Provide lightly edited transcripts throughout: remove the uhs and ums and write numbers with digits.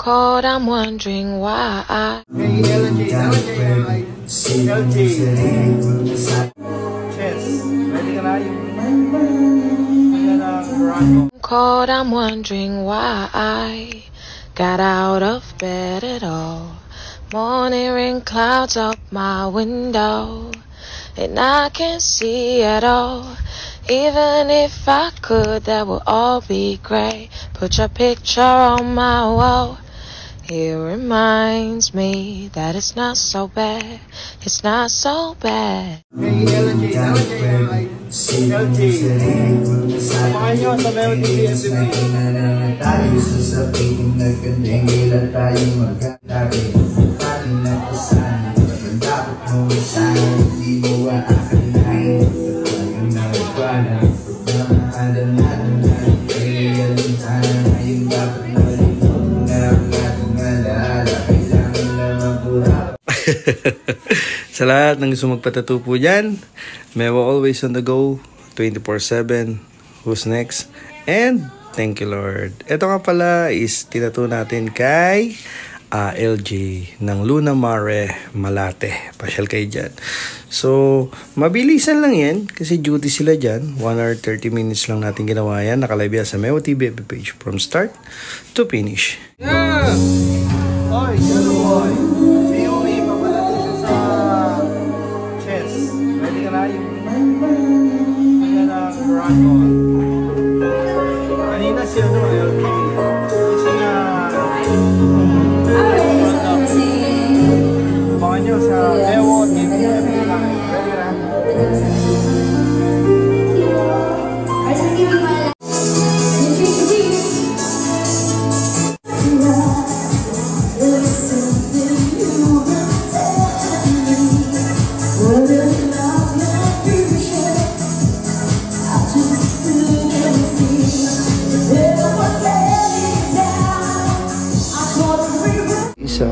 cold, I'm wondering why I cold, I'm wondering why I got out of bed at all. Morning rain clouds up my window, and I can't see at all. Even if I could, that would all be great. Put your picture on my wall. It reminds me that it's not so bad. It's not so bad. Hey, LG, samahan nyo sa Meo TV MVP. Sa lahat ng gusto magpatattoo po dyan, Meo always on the go, 24/7, who's next, and thank you Lord. Ito nga pala is tinattoo natin kay LJ ng Luna Mare Malate. Pasyal kayo dyan. So, mabilisan lang yan kasi duty sila dyan. 1 hour 30 minutes lang natin ginawa yan. Nakalive yan sa Meo TV page from start to finish. Yeah! Oy, hello boy. May papalato siya sa chest. Ready ka na yung kanya na dragon. Kanina siya no, LG. Kasi nga abangan nyo sa Meo TV. Ready ka na? Sa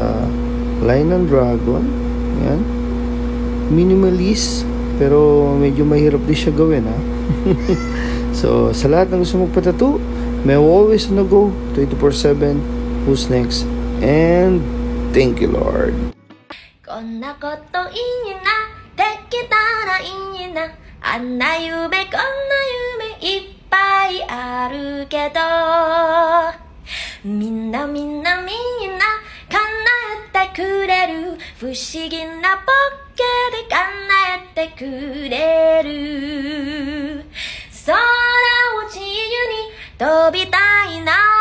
line ng dragon, yan, minimalist pero medyo mahirap din siya gawin, ha. So sa lahat ng gusto magpatattoo, may always on the go, 24/7, who's next, and thank you Lord. こんなこといいな、できたらいいな、あんな夢こんな夢いっぱいあるけど、みんなみんなみんな叶えてくれる、不思議なポッケで叶えてくれる、空を自由に飛びたいな。